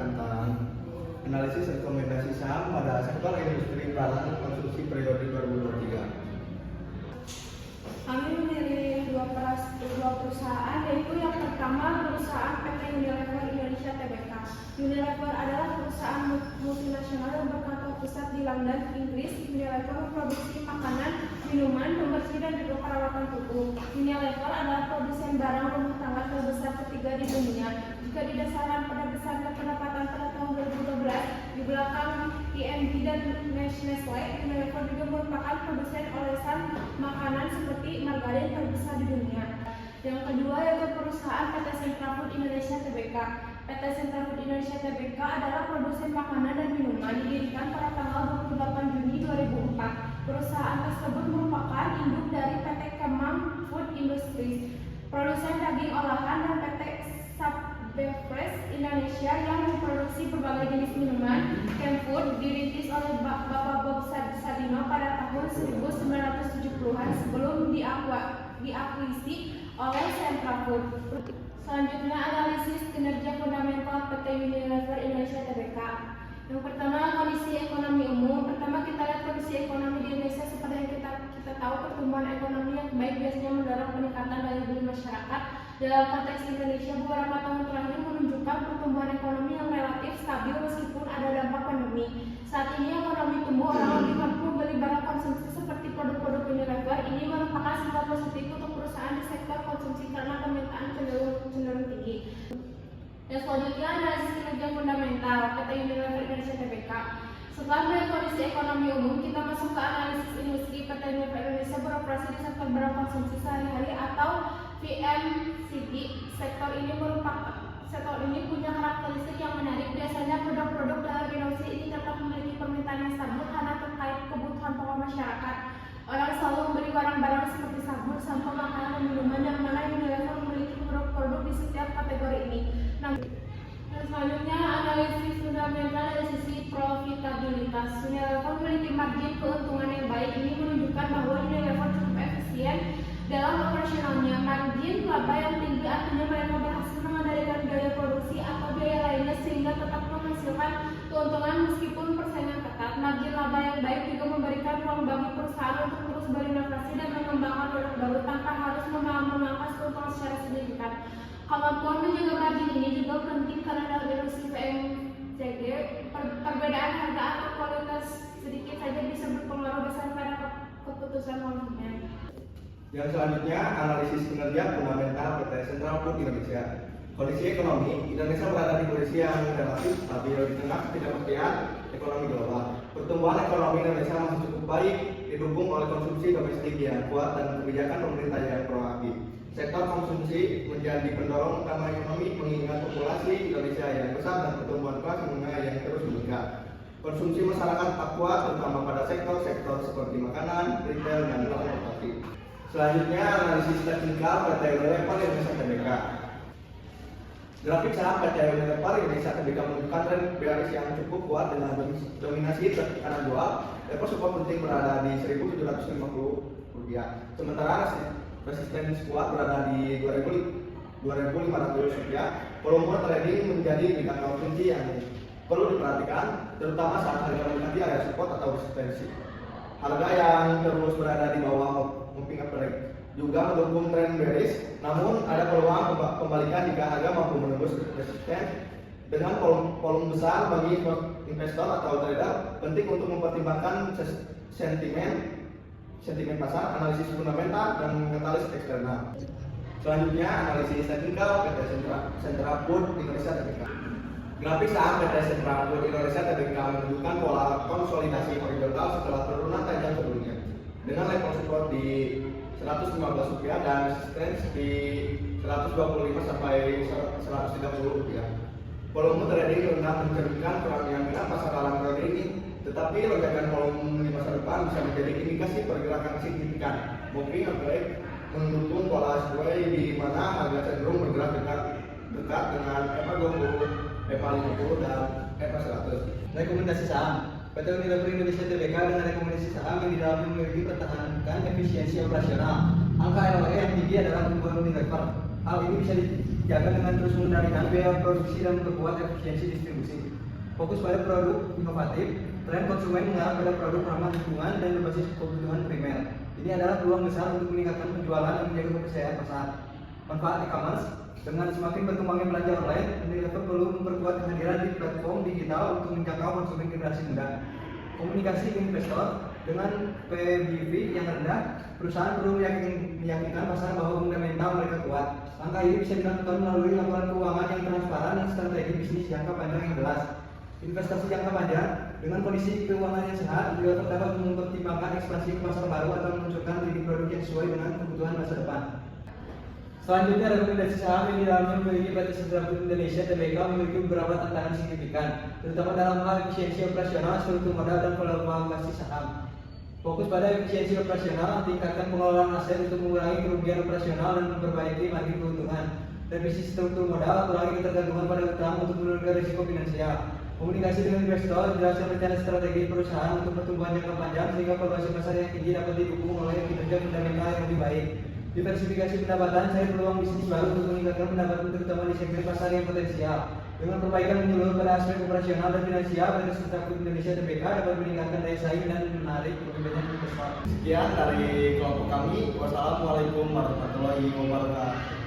tentang analisis rekomendasi saham pada sektor industri barang konsumsi periode 2023. Kami memilih dua perusahaan, yaitu yang pertama perusahaan PT Unilever Indonesia Tbk. Unilever adalah perusahaan multinasional yang berkantor pusat di London, Inggris. Unilever memproduksi makanan, minuman, pembersih, dan juga perawatan tubuh. Unilever adalah produsen barang rumah tangga terbesar ketiga di dunia. Jika didasarkan pada besarnya pendapatan pada tahun 2012, di belakang IMD dan Nestle, Unilever juga merupakan produsen olesan makanan seperti margarin terbesar di dunia. Yang kedua yaitu perusahaan PT Central Food Indonesia Tbk. PT Central Food Indonesia Tbk adalah produsen makanan dan minuman, didirikan pada tanggal 28 Juni 2004. Perusahaan tersebut merupakan induk dari PT Kemang Food Industries, produsen daging olahan, dan PT Beverage Indonesia yang memproduksi berbagai jenis minuman. Kemfood dirintis oleh Bapak Bob Sadino pada tahun 1970-an sebelum diakuisisi oleh Central Food. Selanjutnya, analisis kinerja fundamental PT Unilever Indonesia Tbk. Yang pertama, kondisi ekonomi umum. Pertama, kita lihat kondisi ekonomi di Indonesia. Seperti yang kita tahu, pertumbuhan ekonomi yang baik biasanya mendorong peningkatan daya beli masyarakat. Dalam konteks Indonesia, beberapa tahun terakhir menunjukkan pertumbuhan ekonomi yang relatif stabil meskipun ada dampak pandemi. Saat ini ekonomi tumbuh, orang lebih mampu membeli barang konsumsi seperti produk-produk Unilever. Ini merupakan sinyal positif untuk perusahaan di sektor konsumsi karena permintaan cenderung tinggi. Dan selanjutnya, analisis kinerja fundamental PT Unilever Indonesia Tbk. Setelah melihat kondisi ekonomi umum, kita masuk ke analisis industri. PT Unilever Indonesia beroperasi di sektor barang konsumsi sehari-hari atau FMCG. Sektor ini punya karakteristik yang menarik. Biasanya produk-produk dalam industri ini dapat memiliki permintaan yang stabil karena terkait kebutuhan pokok masyarakat. Orang selalu membeli barang-barang seperti sabun, sampo, makanan, dan minuman, yang mana Unilever memiliki produk-produk di setiap kategori ini. Nah, selanjutnya, analisis fundamental dari sisi profitabilitas. Unilever memiliki margin keuntungan yang baik. Ini menunjukkan bahwa Unilever cukup efisien dalam operasionalnya. Margin laba yang tinggi artinya mereka berhasil mengendalikan biaya produksi atau biaya lainnya sehingga tetap menghasilkan keuntungan meskipun persaingan ketat. Margin laba yang baik juga memberikan ruang bagi perusahaan untuk terus berinovasi dan mengembangkan produk baru tanpa harus memangkas keuntungan secara signifikan. Kemampuan menjaga margin ini juga penting karena dalam industri FMCG, perbedaan harga atau kualitas sedikit saja bisa berpengaruh besar pada keputusan konsumen. Yang selanjutnya, analisis kinerja fundamental PT Central Food Indonesia. Kondisi ekonomi Indonesia berada di posisi yang relatif stabil di tengah ketidakpastian ekonomi global. Pertumbuhan ekonomi Indonesia masih cukup baik, didukung oleh konsumsi domestik yang kuat dan kebijakan pemerintah yang proaktif. Sektor konsumsi menjadi pendorong utama ekonomi mengingat populasi Indonesia yang besar dan pertumbuhan kelas menengah yang terus meningkat. Konsumsi masyarakat tak kuat terutama pada sektor-sektor seperti makanan, retail, dan transportasi. Selanjutnya, analisis teknikal PT Unilever Indonesia Tbk. Grafik saham PT Unilever Indonesia Tbk menunjukkan tren bearish yang cukup kuat dengan dominasi tekanan jual. Level support penting berada di 1.750 rupiah. Sementara resistensi kuat berada di 2.500 rupiah. Volume trading menjadi indikator kunci yang perlu diperhatikan, terutama saat harga mendekati area support atau resistensi. Harga yang terus berada di bawah moving average juga mendukung tren bearish, namun ada peluang kembalikan jika harga mampu menembus resisten. Dengan volume besar bagi investor atau trader, penting untuk mempertimbangkan sentimen pasar, analisis fundamental, dan katalis eksternal. Selanjutnya, analisis teknikal PT Central Food Indonesia Tbk. Grafik saham PT Central Food Indonesia Tbk menunjukkan pola konsolidasi horizontal setelah penurunan tajam sebelumnya, dengan level support di 115 rupiah dan resistance di 125 sampai 130 rupiah. Volume trading rendah mencerminkan kurangnya minat pasar dalam periode ini, tetapi lonjakan volume di masa depan bisa menjadi indikasi pergerakan signifikan. Moving average mendukung pola sesuai di mana harga cenderung bergerak dekat dengan EMA 20, EMA 50, dan EMA 100. Rekomendasi saham. PT Unilever Indonesia Tbk dengan rekomendasi saham yang di dalamnya memiliki pertahankan efisiensi operasional. Angka ROE yang tinggi adalah pertumbuhan Unilever. Hal ini bisa dijaga dengan terus mengendalikan biaya produksi dan memperkuat efisiensi distribusi. Fokus pada produk inovatif, tren konsumen mengarah pada produk ramah lingkungan dan berbasis kebutuhan primer. Ini adalah peluang besar untuk meningkatkan penjualan dan menjaga kepercayaan pasar. Manfaat e-commerce, dengan semakin berkembangnya belanja online, Unilever perlu memperkuat kehadiran di platform digital untuk menjangkau konsumen generasi muda. Komunikasi ke investor, dengan PBV yang rendah, perusahaan perlu meyakinkan pasar bahwa fundamental mereka kuat. Langkah ini bisa dilakukan melalui laporan keuangan yang transparan dan strategi bisnis jangka panjang yang jelas. Investasi jangka panjang, dengan kondisi keuangan yang sehat, Unilever dapat mempertimbangkan ekspansi ke pasar baru atau meluncurkan leading produk yang sesuai dengan kebutuhan masa depan. Selanjutnya, rekomendasi saham yang di dalamnya memiliki PT Sentra Food Indonesia Tbk memiliki beberapa tantangan signifikan, terutama dalam hal efisiensi operasional, struktur modal, dan valuasi saham. Fokus pada efisiensi operasional, tingkatkan pengelolaan aset untuk mengurangi kerugian operasional dan memperbaiki margin keuntungan. Revisi struktur modal, kurangi ketergantungan pada utang untuk menurunkan risiko finansial. Komunikasi dengan investor, jelaskan rencana strategi perusahaan untuk pertumbuhan jangka panjang sehingga valuasi pasar yang tinggi dapat didukung oleh kinerja fundamental yang lebih baik. Diversifikasi pendapatan, cari peluang bisnis baru untuk meningkatkan pendapatan terutama di segmen pasar yang potensial. Dengan perbaikan menyeluruh pada aspek operasional dan finansial, PT Sentra Food Indonesia Tbk dapat meningkatkan daya saing dan menarik lebih banyak investor. Sekian dari kelompok kami. Wassalamualaikum warahmatullahi wabarakatuh.